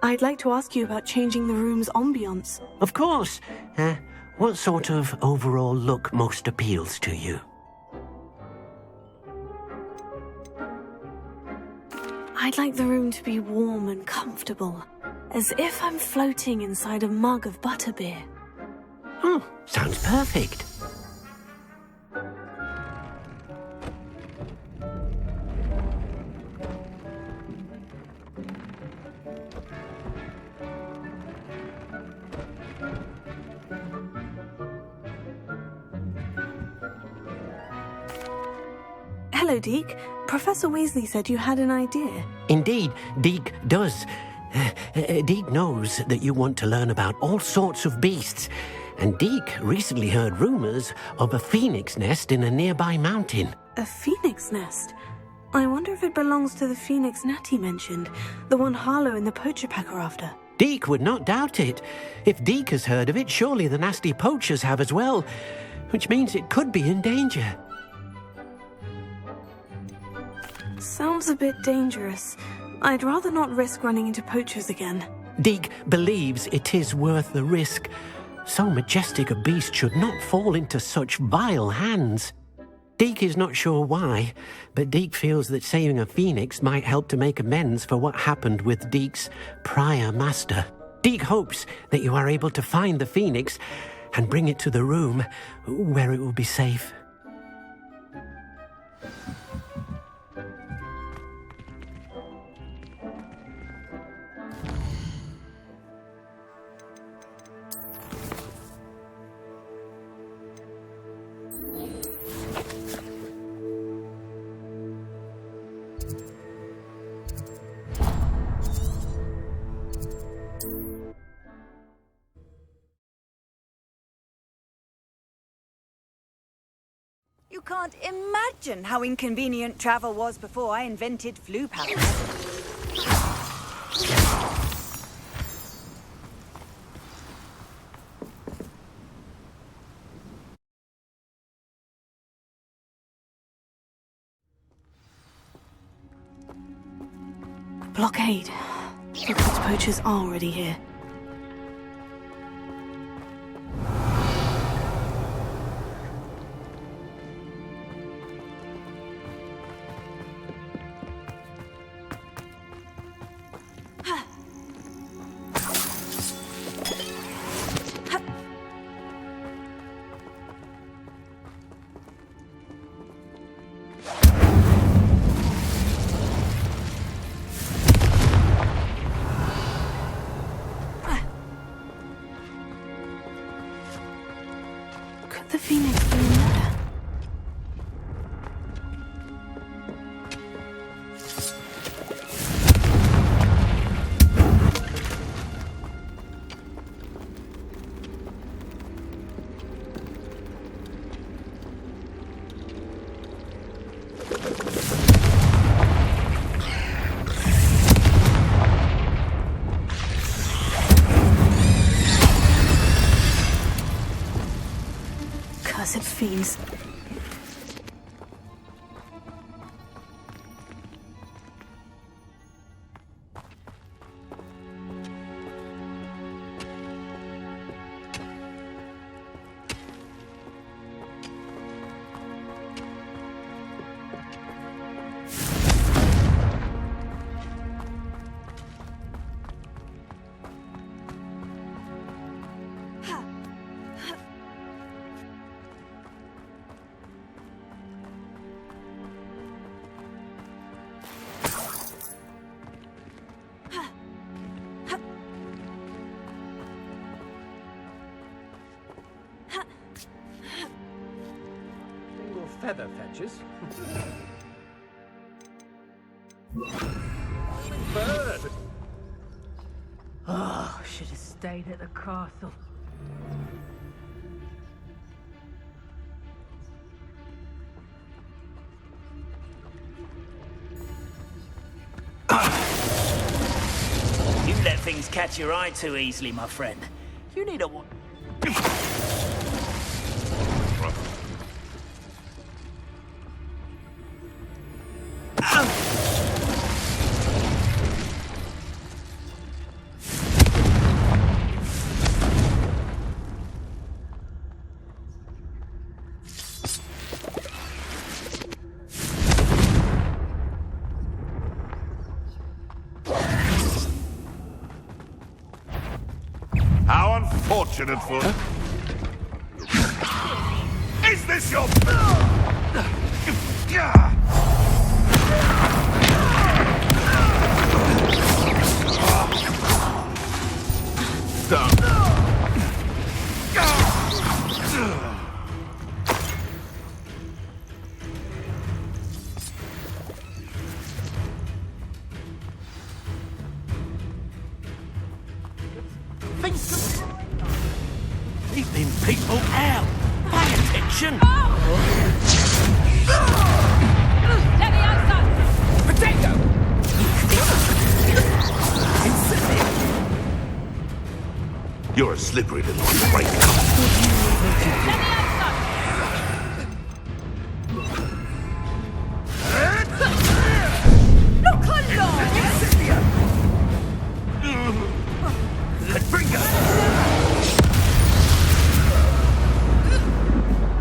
I'd like to ask you about changing the room's ambience. Of course. What sort of overall look most appeals to you? I'd like the room to be warm and comfortable, as if I'm floating inside a mug of butterbeer. Oh, sounds perfect. Hello, Deke. Professor Weasley said you had an idea. Indeed, Deke does. Deke knows that you want to learn about all sorts of beasts, and Deke recently heard rumors of a phoenix nest in a nearby mountain. A phoenix nest? I wonder if it belongs to the phoenix Natty mentioned, the one Harlow and the poacher pack are after. Deke would not doubt it. If Deke has heard of it, surely the nasty poachers have as well, which means it could be in danger. Sounds a bit dangerous. I'd rather not risk running into poachers again. Deke believes it is worth the risk. So majestic a beast should not fall into such vile hands. Deke is not sure why, but Deke feels that saving a phoenix might help to make amends for what happened with Deke's prior master. Deke hopes that you are able to find the phoenix and bring it to the room where it will be safe. You can't imagine how inconvenient travel was before I invented flu powder. Blockade. Hogwarts poachers are already here. The phoenix be in there. Cursed fiends. Feather fetches. Bird! Oh, should have stayed at the castle. You let things catch your eye too easily, my friend. You need a... fortunate for... Is this your... Keeping people out. Pay attention. Let me outside! Potato! You're a slippery little sprite. Let me outside! Look along!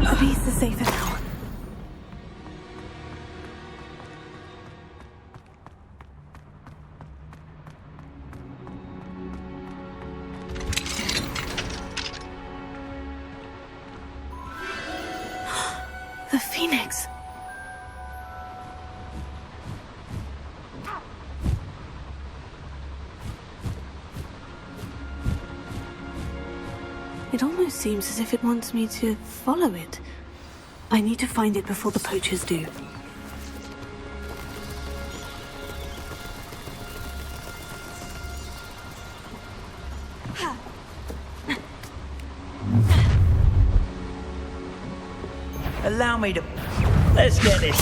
The beast is safer now. The Phoenix. It almost seems as if it wants me to follow it. I need to find it before the poachers do. Allow me to... Let's get this.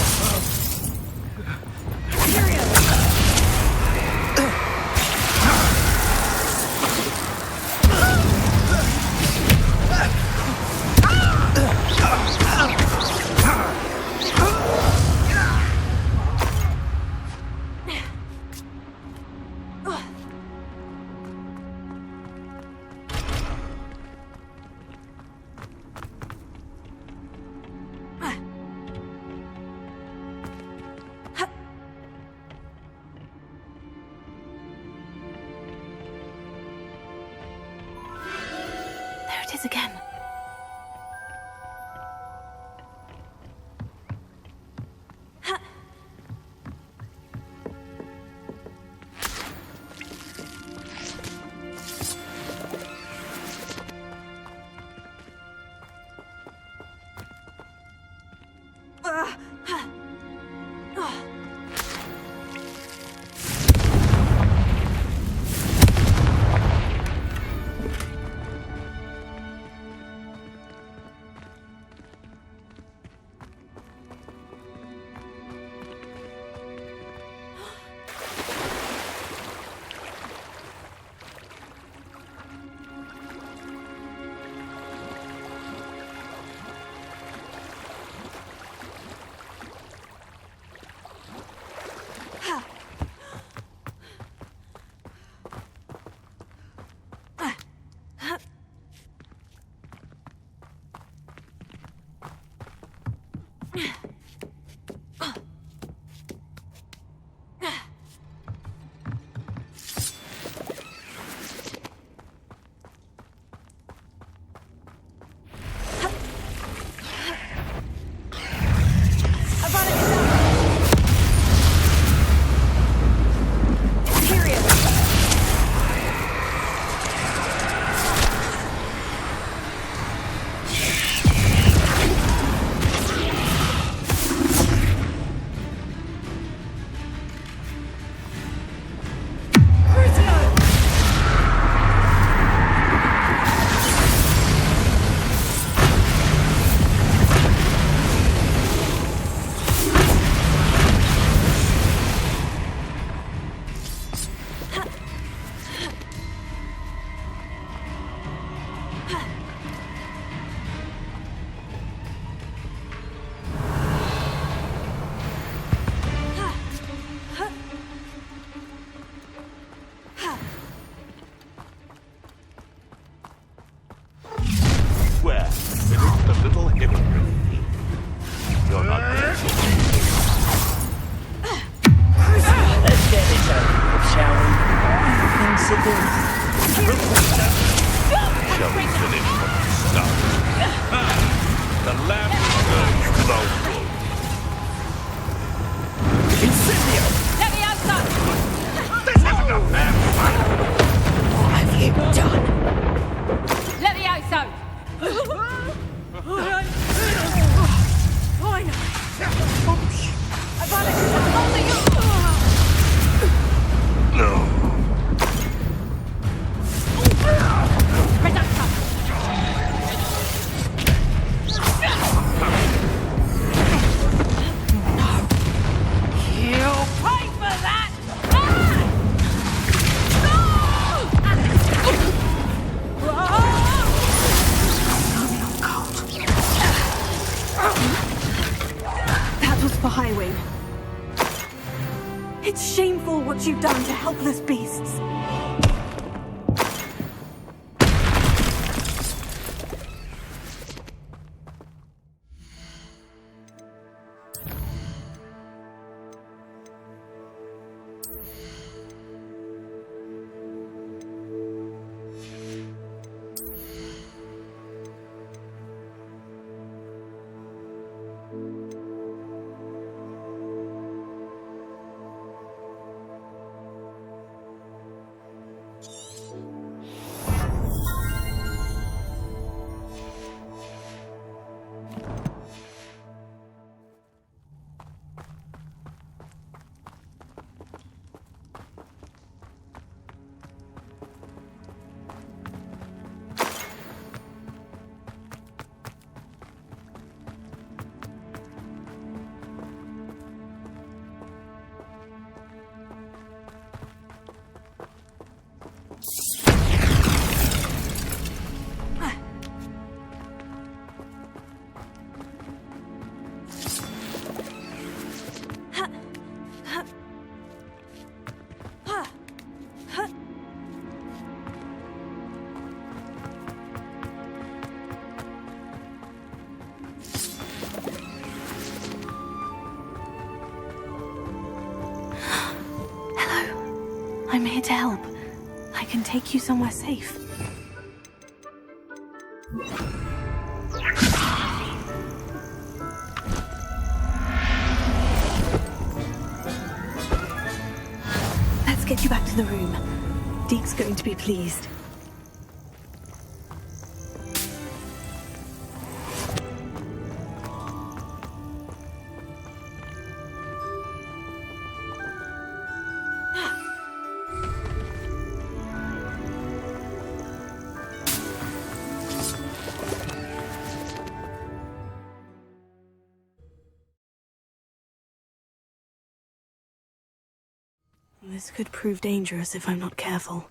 There it is again. done? Levioso! Fine. No. Reductor! You pay for that! That was for Highwing. It's shameful what you've done to helpless beasts. I'm here to help. I can take you somewhere safe. Let's get you back to the room. Deke's going to be pleased. This could prove dangerous if I'm not careful.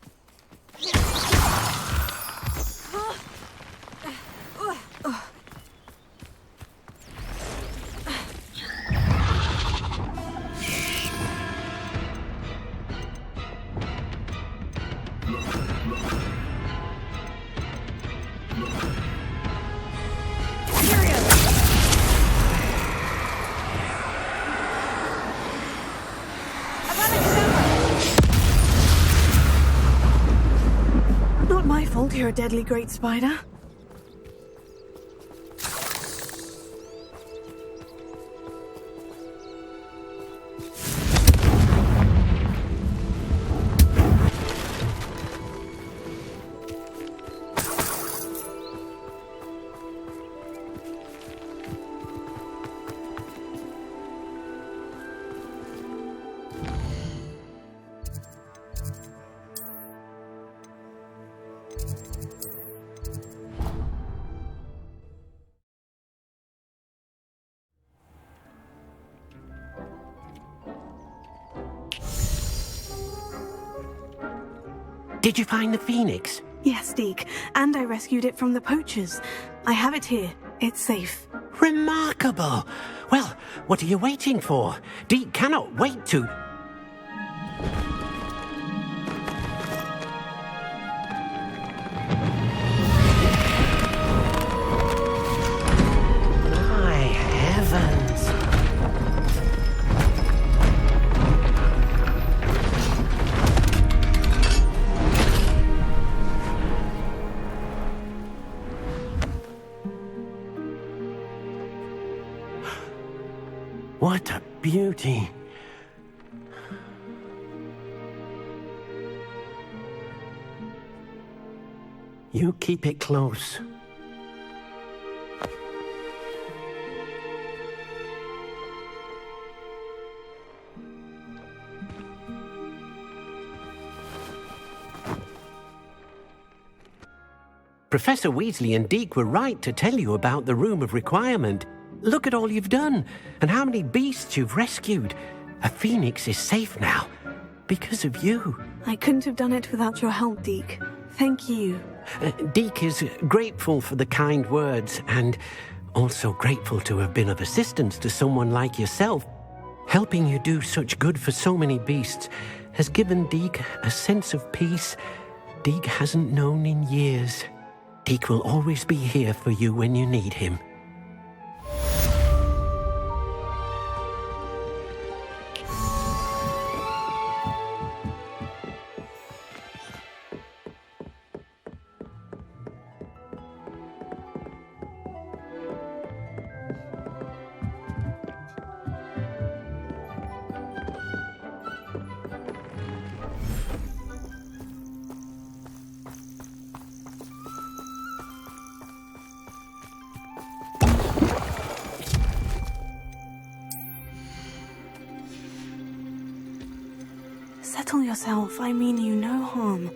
Not my fault you're a deadly great spider. Did you find the phoenix? Yes, Deke, and I rescued it from the poachers. I have it here. It's safe. Remarkable! Well, what are you waiting for? Deke cannot wait to... My heavens! What a beauty! You keep it close. Professor Weasley and Deke were right to tell you about the Room of Requirement. Look at all you've done, and how many beasts you've rescued. A phoenix is safe now, because of you. I couldn't have done it without your help, Deke. Thank you. Deke is grateful for the kind words, and also grateful to have been of assistance to someone like yourself. Helping you do such good for so many beasts has given Deke a sense of peace Deke hasn't known in years. Deke will always be here for you when you need him. Settle yourself. I mean you no harm.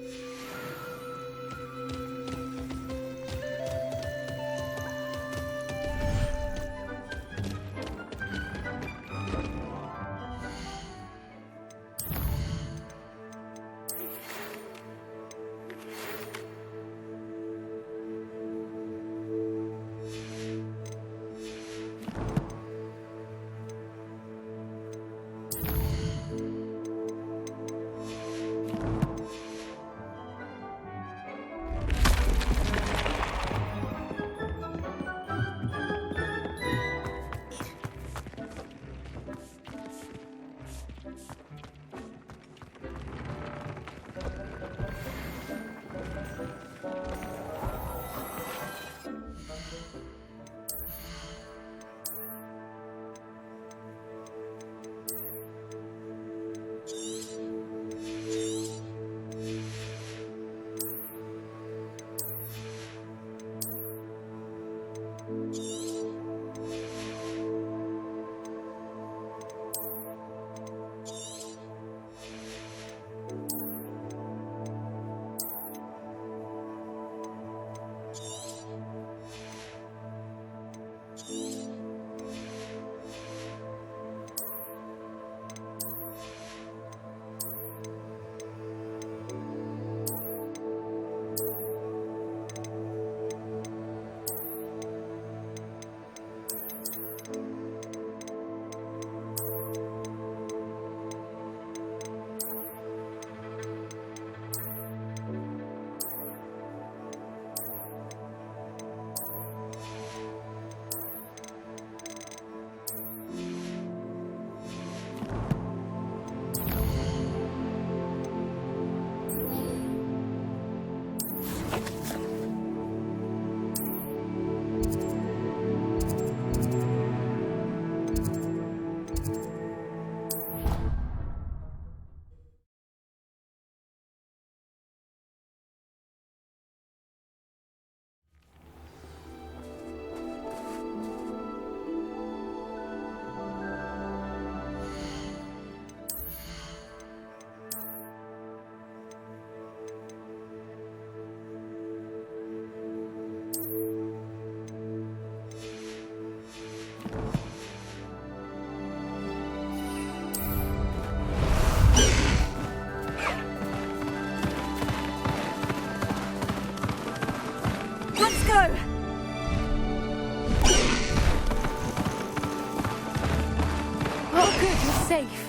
Safe.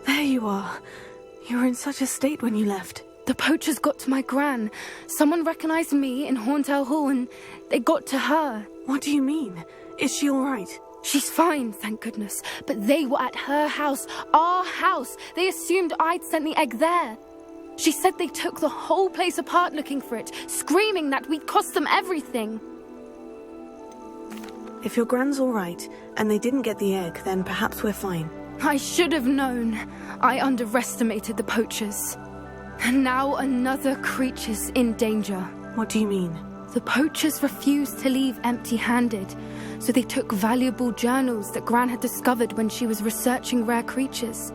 There you are. You were in such a state when you left. The poachers got to my gran. Someone recognized me in Horntail Hall and they got to her. What do you mean? Is she all right? She's fine, thank goodness. But they were at her house, our house. They assumed I'd sent the egg there. She said they took the whole place apart looking for it, screaming that we'd cost them everything. If your gran's all right, and they didn't get the egg, then perhaps we're fine. I should have known. I underestimated the poachers. And now another creature's in danger. What do you mean? The poachers refused to leave empty-handed, so they took valuable journals that Gran had discovered when she was researching rare creatures.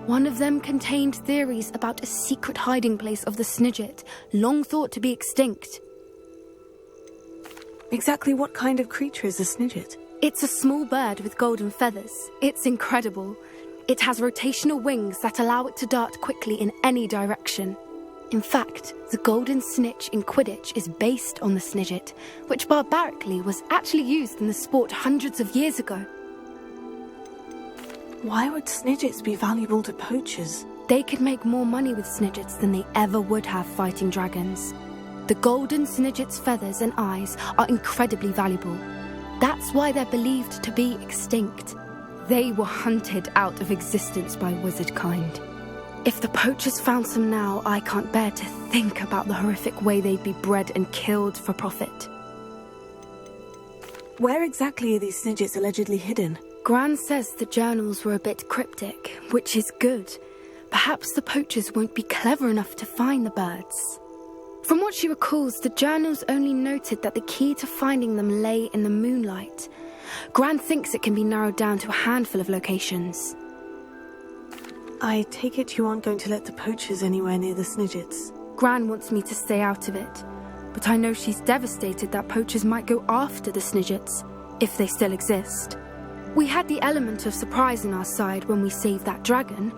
One of them contained theories about a secret hiding place of the Snidget, long thought to be extinct. Exactly what kind of creature is a Snidget? It's a small bird with golden feathers. It's incredible. It has rotational wings that allow it to dart quickly in any direction. In fact, the golden snitch in Quidditch is based on the Snidget, which barbarically was actually used in the sport hundreds of years ago. Why would Snidgets be valuable to poachers? They could make more money with Snidgets than they ever would have fighting dragons. The golden Snidget's feathers and eyes are incredibly valuable. That's why they're believed to be extinct. They were hunted out of existence by wizard kind. If the poachers found some now, I can't bear to think about the horrific way they'd be bred and killed for profit. Where exactly are these Snidgets allegedly hidden? Gran says the journals were a bit cryptic, which is good. Perhaps the poachers won't be clever enough to find the birds. From what she recalls, the journals only noted that the key to finding them lay in the moonlight. Gran thinks it can be narrowed down to a handful of locations. I take it you aren't going to let the poachers anywhere near the Snidgets. Gran wants me to stay out of it, but I know she's devastated that poachers might go after the Snidgets, if they still exist. We had the element of surprise on our side when we saved that dragon,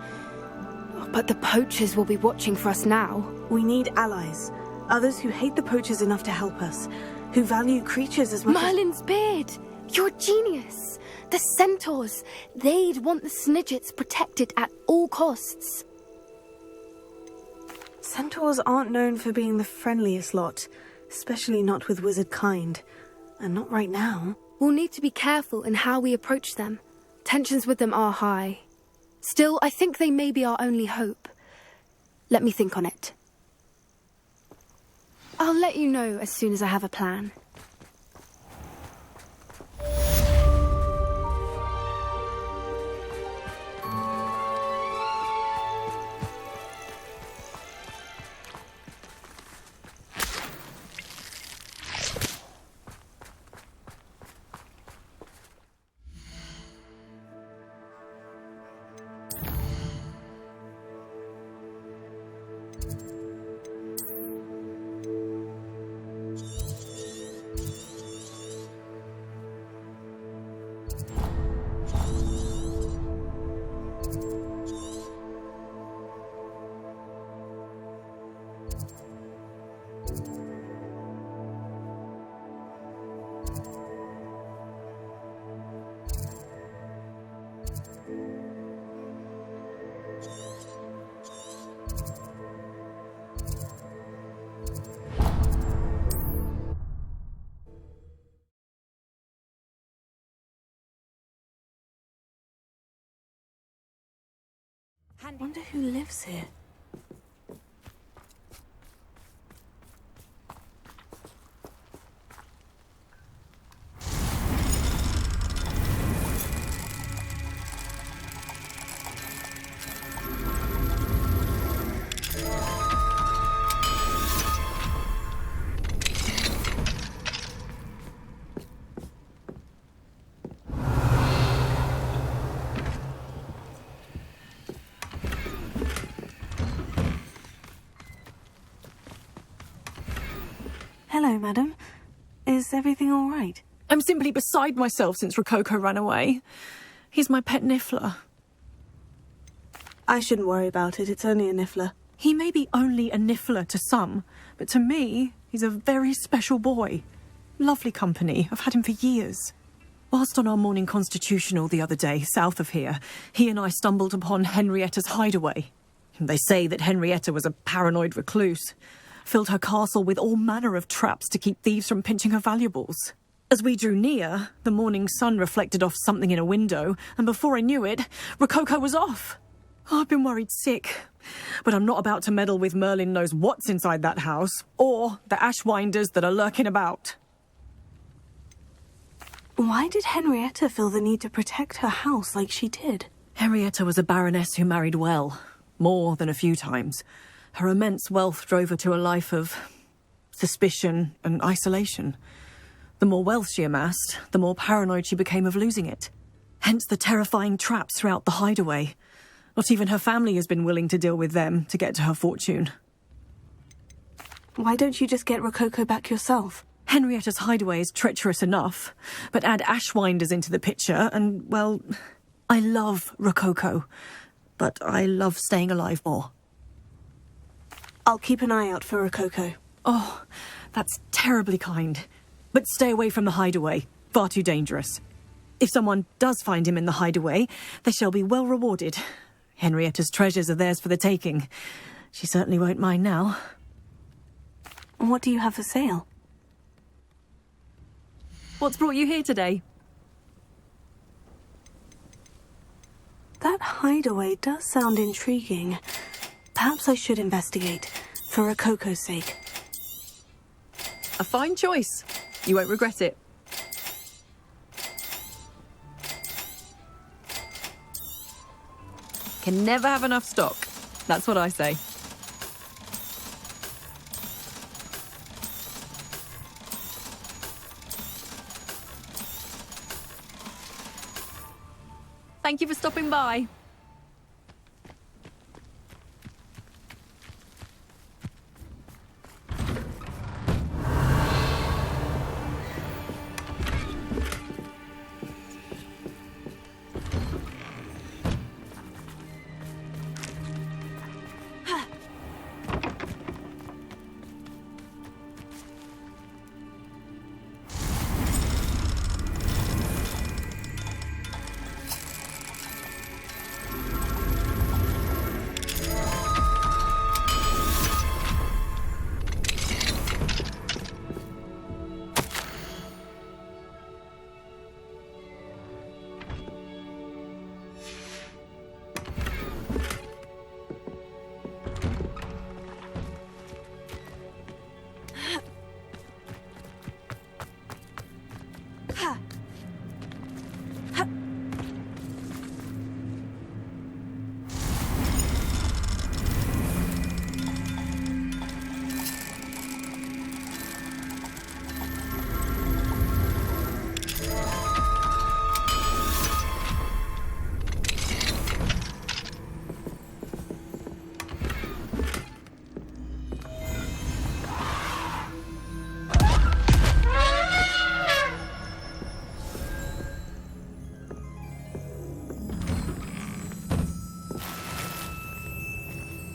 but the poachers will be watching for us now. We need allies. Others who hate the poachers enough to help us, who value creatures as much Merlin's beard! You're a genius! The centaurs! They'd want the Snidgets protected at all costs. Centaurs aren't known for being the friendliest lot, especially not with wizard kind. And not right now. We'll need to be careful in how we approach them. Tensions with them are high. Still, I think they may be our only hope. Let me think on it. I'll let you know as soon as I have a plan. I wonder who lives here. Hello, madam. Is everything all right? I'm simply beside myself since Rococo ran away. He's my pet niffler. I shouldn't worry about it. It's only a niffler. He may be only a niffler to some, but to me, he's a very special boy. Lovely company. I've had him for years. Whilst on our morning constitutional the other day, south of here, he and I stumbled upon Henrietta's hideaway. They say that Henrietta was a paranoid recluse. Filled her castle with all manner of traps to keep thieves from pinching her valuables. As we drew near, the morning sun reflected off something in a window, and before I knew it, Rococo was off. I've been worried sick, but I'm not about to meddle with Merlin knows what's inside that house, or the ashwinders that are lurking about. Why did Henrietta feel the need to protect her house like she did? Henrietta was a baroness who married well, more than a few times. Her immense wealth drove her to a life of suspicion and isolation. The more wealth she amassed, the more paranoid she became of losing it. Hence the terrifying traps throughout the hideaway. Not even her family has been willing to deal with them to get to her fortune. Why don't you just get Rococo back yourself? Henrietta's hideaway is treacherous enough, but add Ashwinders into the picture and, well, I love Rococo, but I love staying alive more. I'll keep an eye out for Rococo. Oh, that's terribly kind. But stay away from the hideaway. Far too dangerous. If someone does find him in the hideaway, they shall be well rewarded. Henrietta's treasures are theirs for the taking. She certainly won't mind now. What do you have for sale? What's brought you here today? That hideaway does sound intriguing. Perhaps I should investigate, for Rococo's sake. A fine choice. You won't regret it. Can never have enough stock. That's what I say. Thank you for stopping by.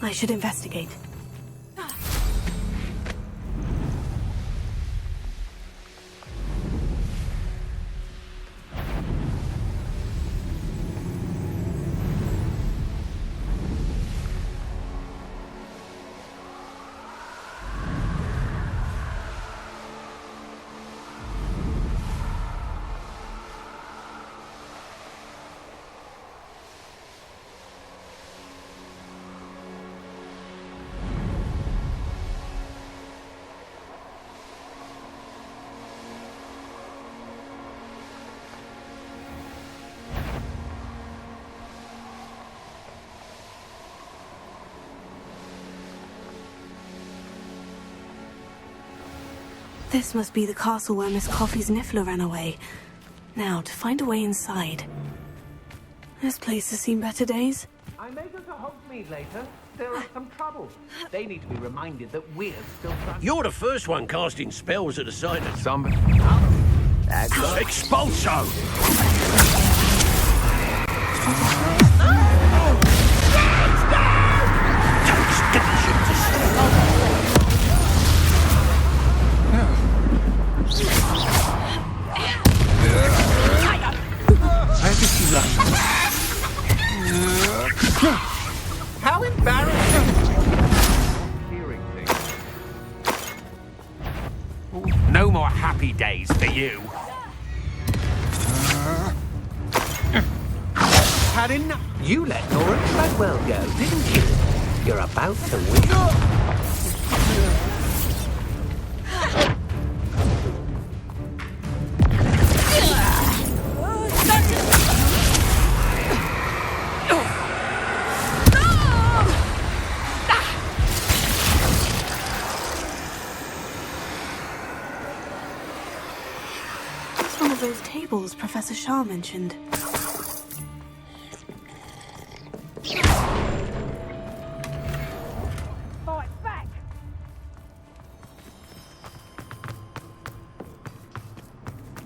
I should investigate. This must be the castle where Miss Coffee's Niffler ran away. Now, to find a way inside. This place has seen better days. I may go to Hogsmeade later. There are some trouble. They need to be reminded that we're still trying. You're the first one casting spells at the sight of Somebody. Expulso! How embarrassing! Hearing things. No more happy days for you. Had enough. You let Nora Treadwell go, didn't you? You're about to win. tables Professor Shah mentioned. Fight back!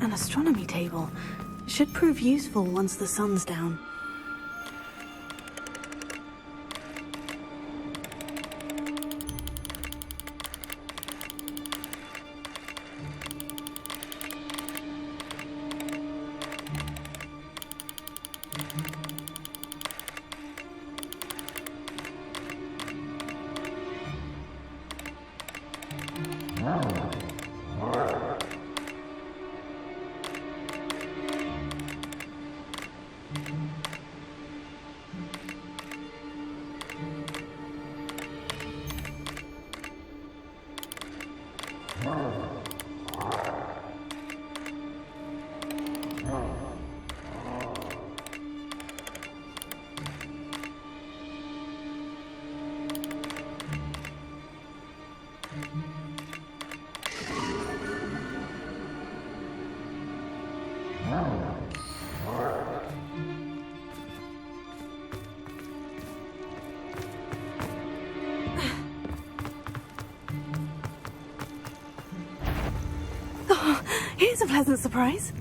An astronomy table. Should prove useful once the sun's down. Oh, here's a pleasant surprise.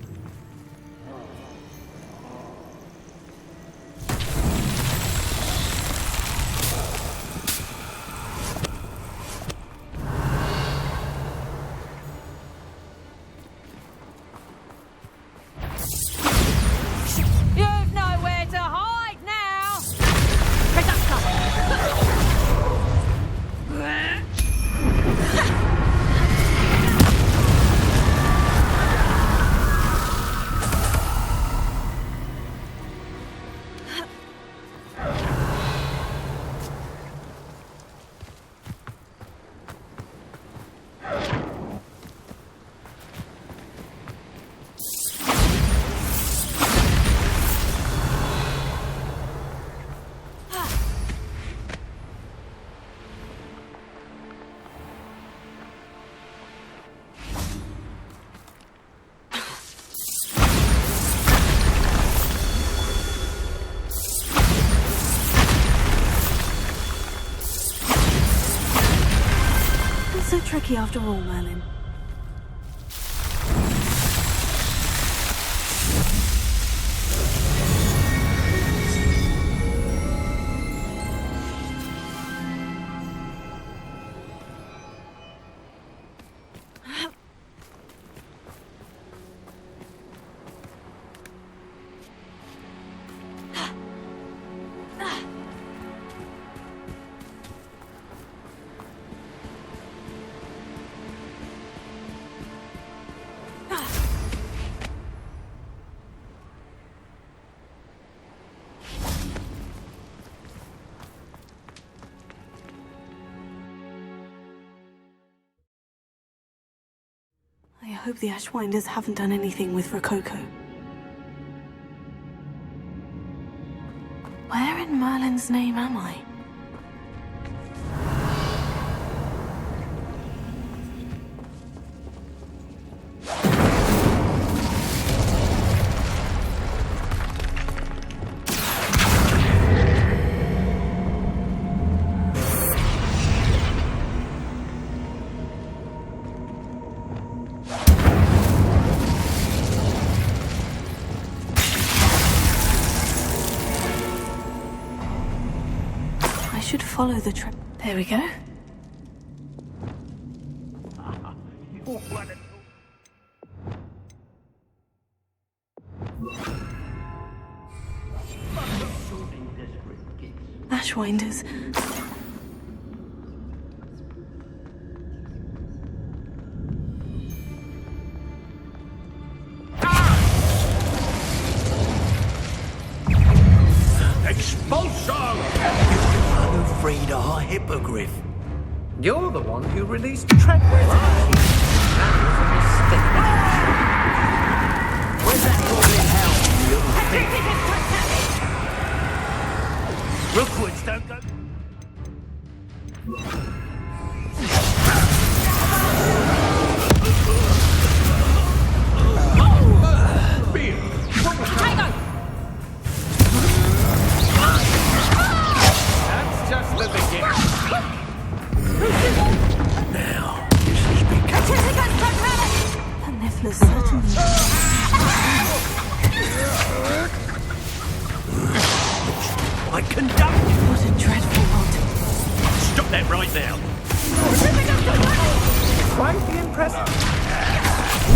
You've nowhere to hide now! Not so tricky after all, Merlin. I hope the Ashwinders haven't done anything with Rococo. Where in Merlin's name am I? I should follow the trip. There we go. Ashwinders. Expulsion! Who freed our hippogriff? You're the one who released Treadwell. That was a mistake. Where's that goblin hell, you little thief? Rookwoods don't go... my conduct. What a dreadful lot. Stop that right now. Quite the impressive.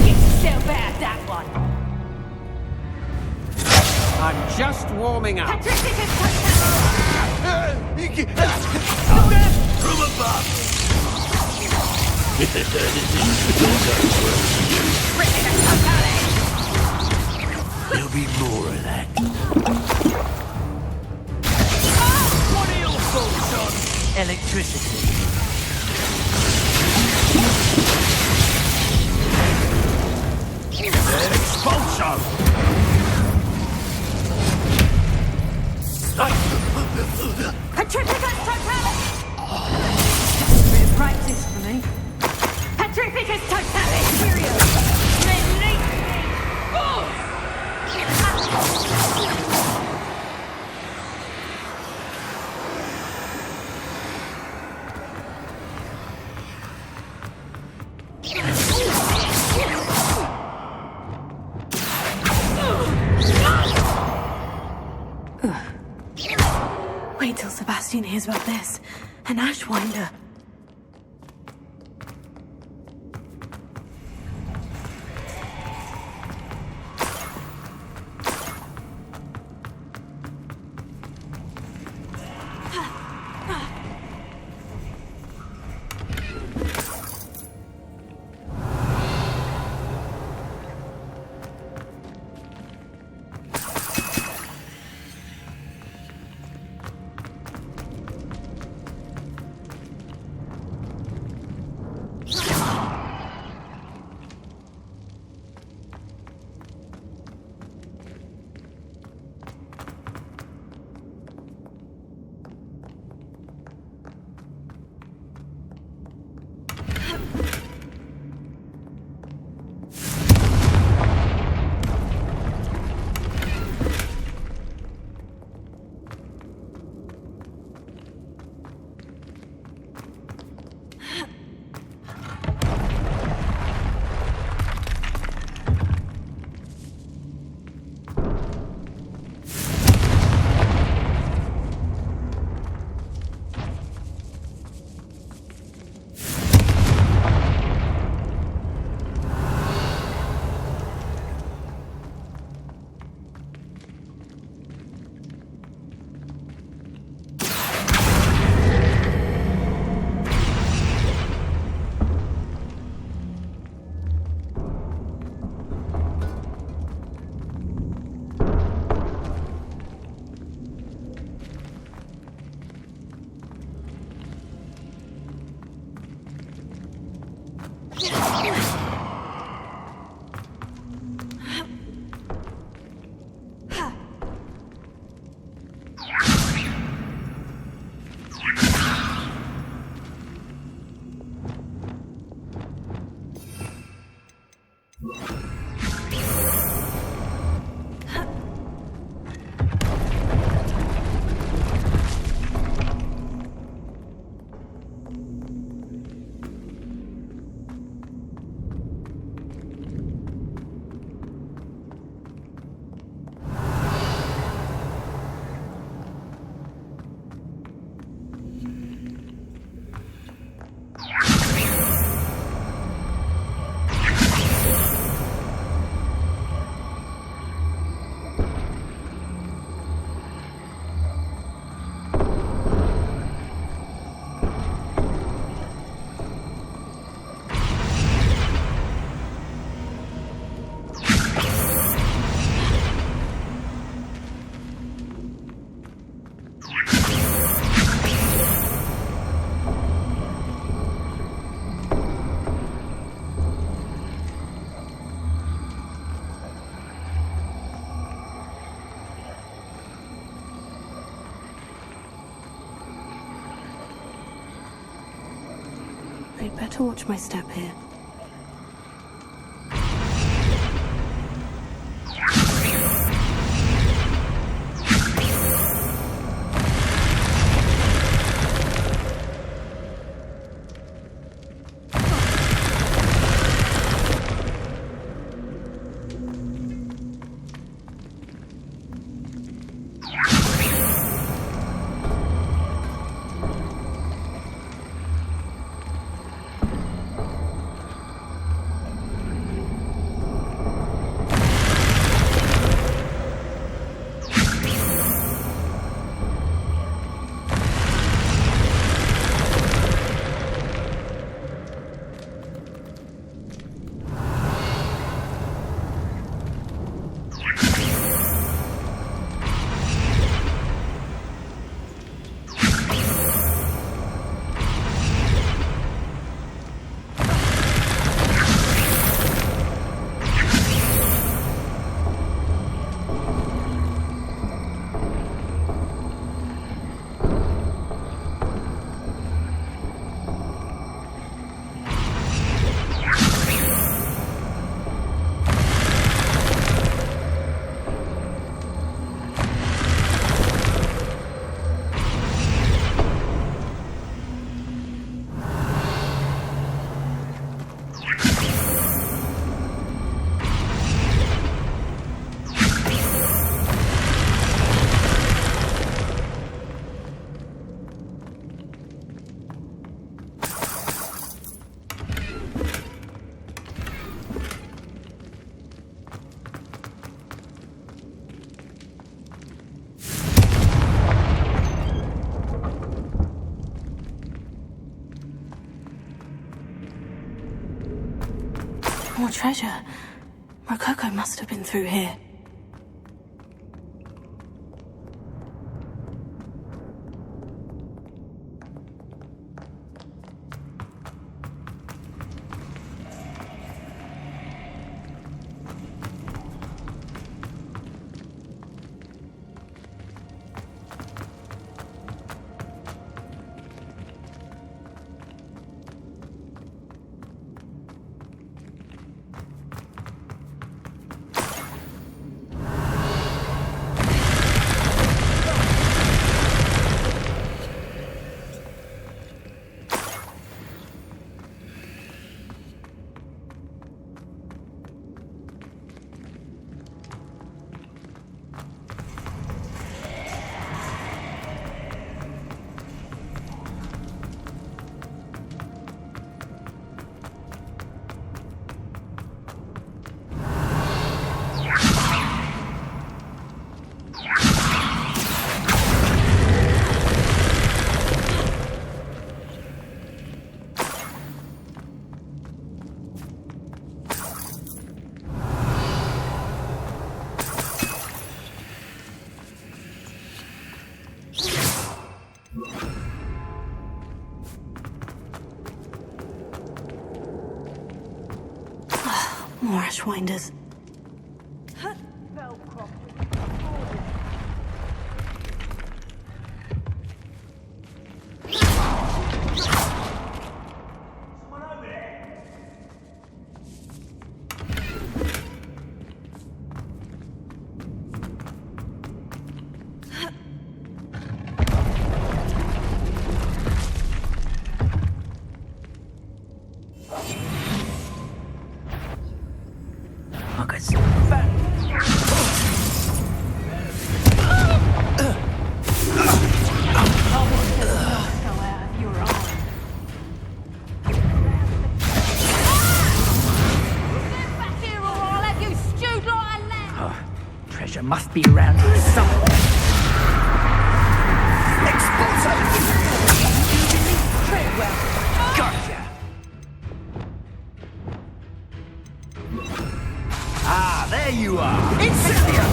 It's still bad, that one. I'm just warming up. From above. There'll be more of that. What are your thoughts on electricity? Expulso! Petrificus totalis! Bit of practice for me. Petrificus totalis! Cheerio! Release me! Wait till Sebastian hears about this. An Ashwinder. I'd better watch my step here. More treasure. Rococo must have been through here. More ashwinders. Must be around here somewhere. Expulso! Tread well. Gotcha! Ah, there you are! Incendio!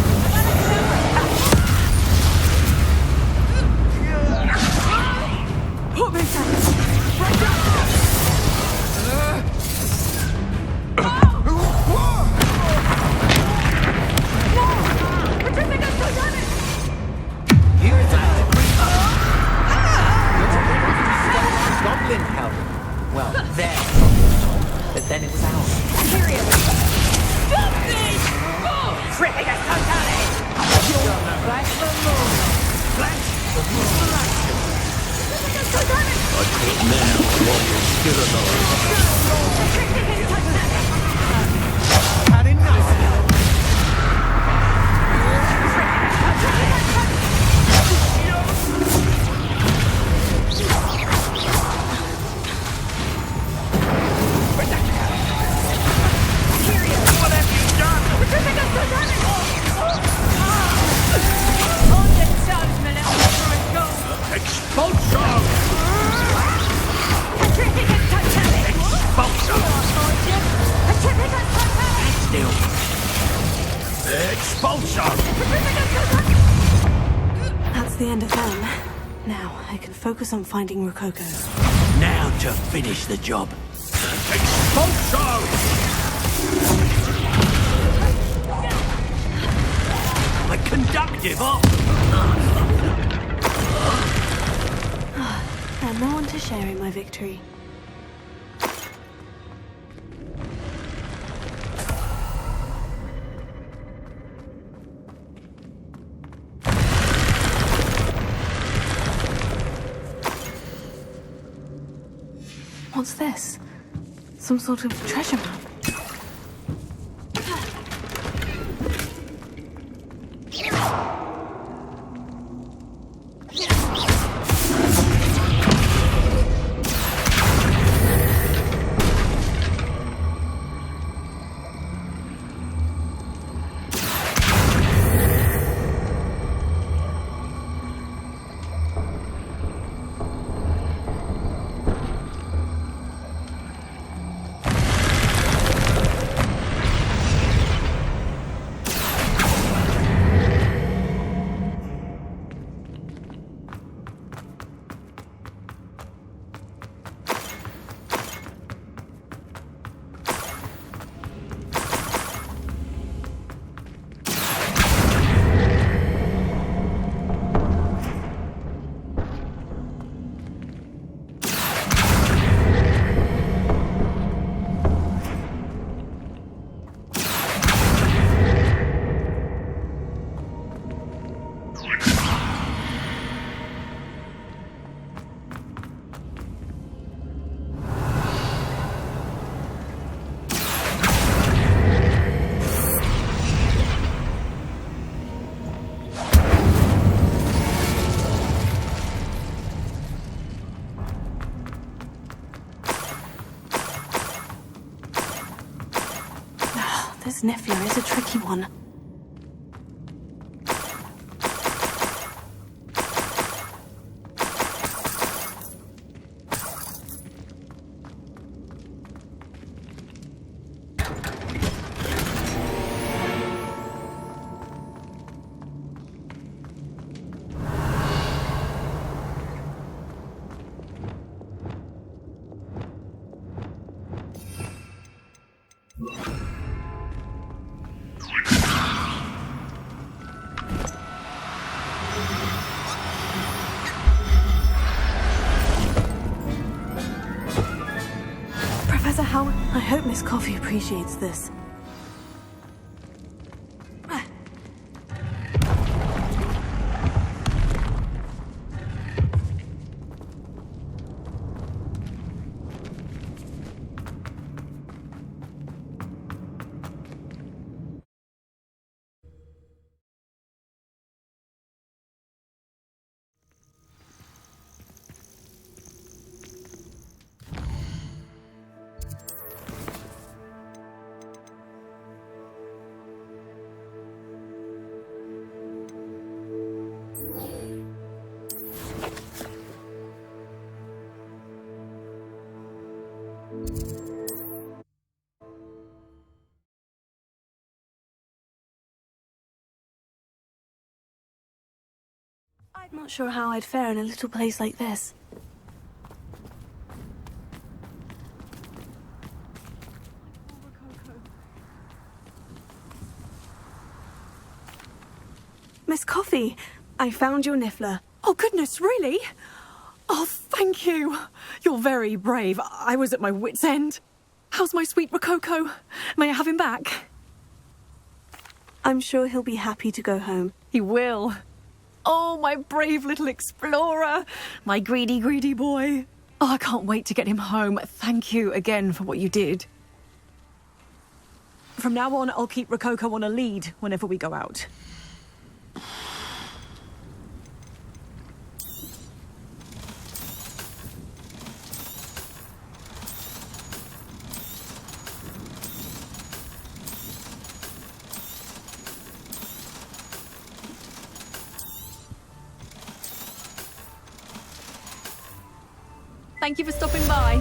Put me down! Right down! Goblin help. Well, there. But then it was ours. Period. Stop this! Oh! Tripping us totally! Flash the moon! Flash the moon! I quit now while you're still alive. Had enough! That's the end of them. Now, I can focus on finding Rococo. Now to finish the job. Expulso! A conductive op! And no one to share in my victory. What's this? Some sort of treasure map. this Niffler is a tricky one. Professor Howard, I hope Miss Coffee appreciates this. I'm not sure how I'd fare in a little place like this. Miss Coffee, I found your Niffler. Oh, goodness, really? Oh, thank you. You're very brave. I was at my wit's end. How's my sweet Rococo? May I have him back? I'm sure he'll be happy to go home. He will. Oh, my brave little explorer. My greedy, greedy boy. Oh, I can't wait to get him home. Thank you again for what you did. From now on, I'll keep Rococo on a lead whenever we go out. Thank you for stopping by.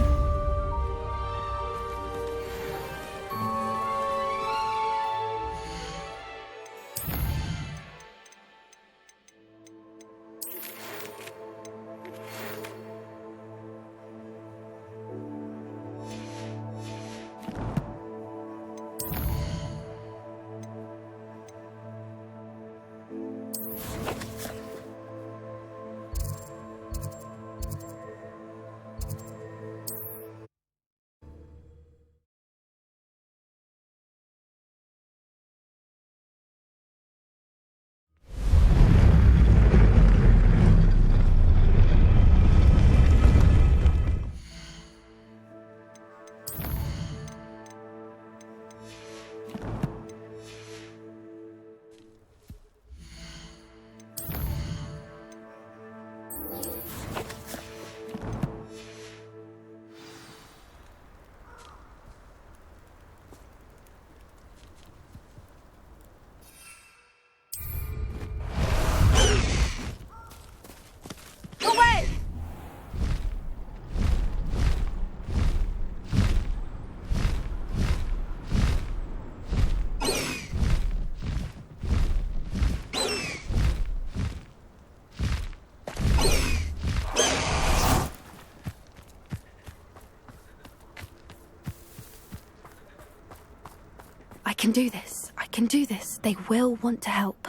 I can do this. I can do this. They will want to help.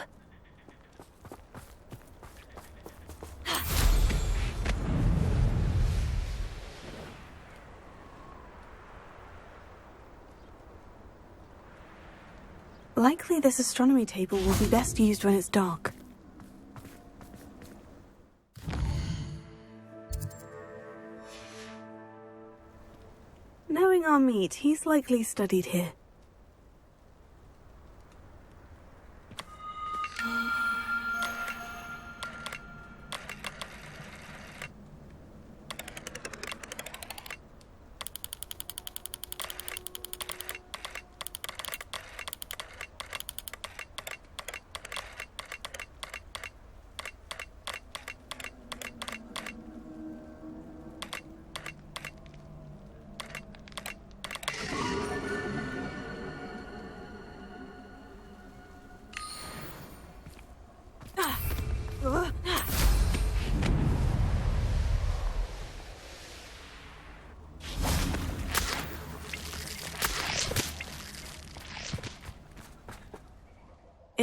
Likely this astronomy table will be best used when it's dark. Knowing our meat, he's likely studied here.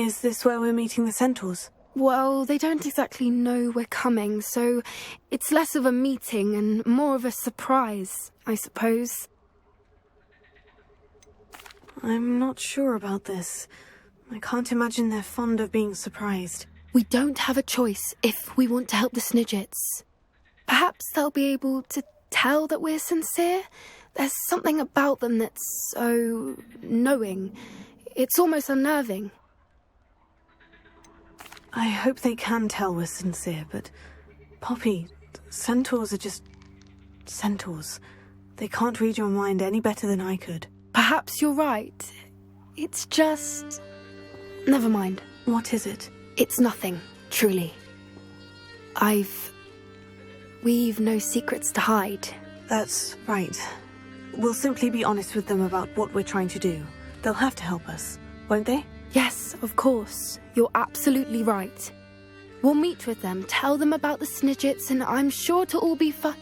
Is this where we're meeting the centaurs? Well, they don't exactly know we're coming, so it's less of a meeting and more of a surprise, I suppose. I'm not sure about this. I can't imagine they're fond of being surprised. We don't have a choice if we want to help the Snidgets. Perhaps they'll be able to tell that we're sincere. There's something about them that's so knowing. It's almost unnerving. I hope they can tell we're sincere, but... Poppy, centaurs are just... centaurs. They can't read your mind any better than I could. Perhaps you're right. It's just... Never mind. What is it? It's nothing, truly. We've no secrets to hide. That's right. We'll simply be honest with them about what we're trying to do. They'll have to help us, won't they? Yes, of course. You're absolutely right. We'll meet with them, tell them about the Snidgets, and I'm sure it'll all be fun.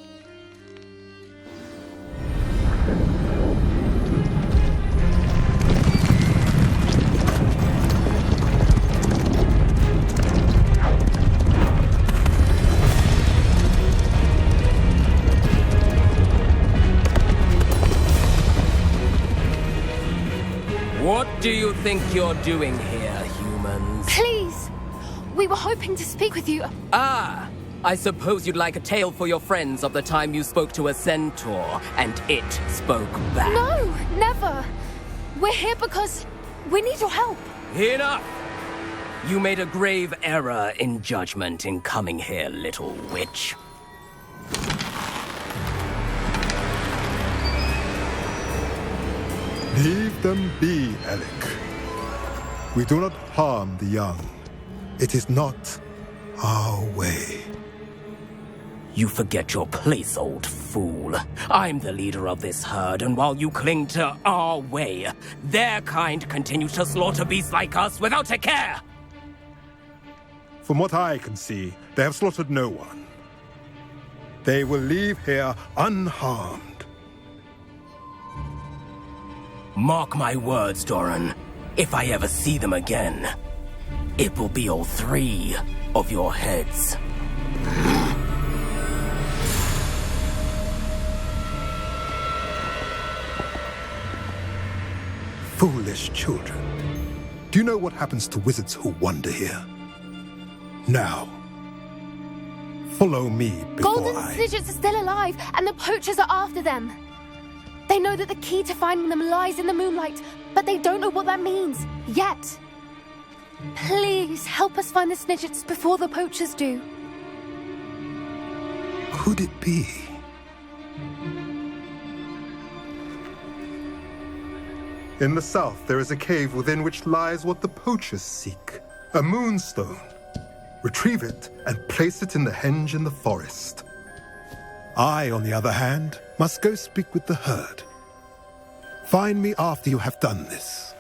What do you think you're doing here, humans? Please! We were hoping to speak with you. Ah! I suppose you'd like a tale for your friends of the time you spoke to a centaur, and it spoke back. No, never! We're here because we need your help. Enough! You made a grave error in judgment in coming here, little witch. Leave them be, Alec. We do not harm the young. It is not our way. You forget your place, old fool. I'm the leader of this herd, and while you cling to our way, their kind continues to slaughter beasts like us without a care! From what I can see, they have slaughtered no one. They will leave here unharmed. Mark my words, Doran. If I ever see them again, it will be all 3 of your heads. Foolish children. Do you know what happens to wizards who wander here? Now, follow me before Golden Snidgets are still alive, and the poachers are after them. They know that the key to finding them lies in the moonlight, but they don't know what that means, yet. Please, help us find the Snidgets before the poachers do. Could it be? In the south, there is a cave within which lies what the poachers seek. A moonstone. Retrieve it and place it in the henge in the forest. I, on the other hand, must go speak with the herd. Find me after you have done this.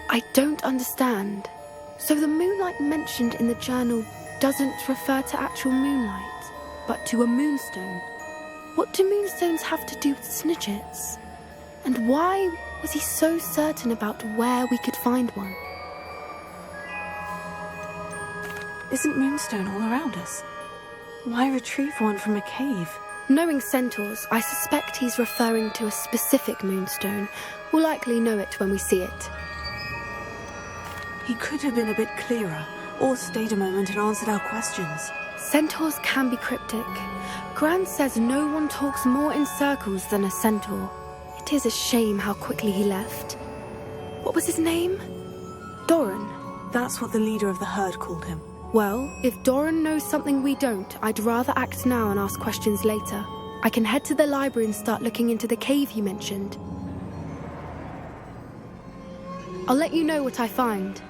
I don't understand. So the moonlight mentioned in the journal doesn't refer to actual moonlight, but to a moonstone. What do moonstones have to do with Snidgets? And why was he so certain about where we could find one? Isn't moonstone all around us? Why retrieve one from a cave? Knowing centaurs, I suspect he's referring to a specific moonstone. We'll likely know it when we see it. He could have been a bit clearer, or stayed a moment and answered our questions. Centaurs can be cryptic. Gran says no one talks more in circles than a centaur. It is a shame how quickly he left. What was his name? Doran. That's what the leader of the herd called him. Well, if Doran knows something we don't, I'd rather act now and ask questions later. I can head to the library and start looking into the cave you mentioned. I'll let you know what I find.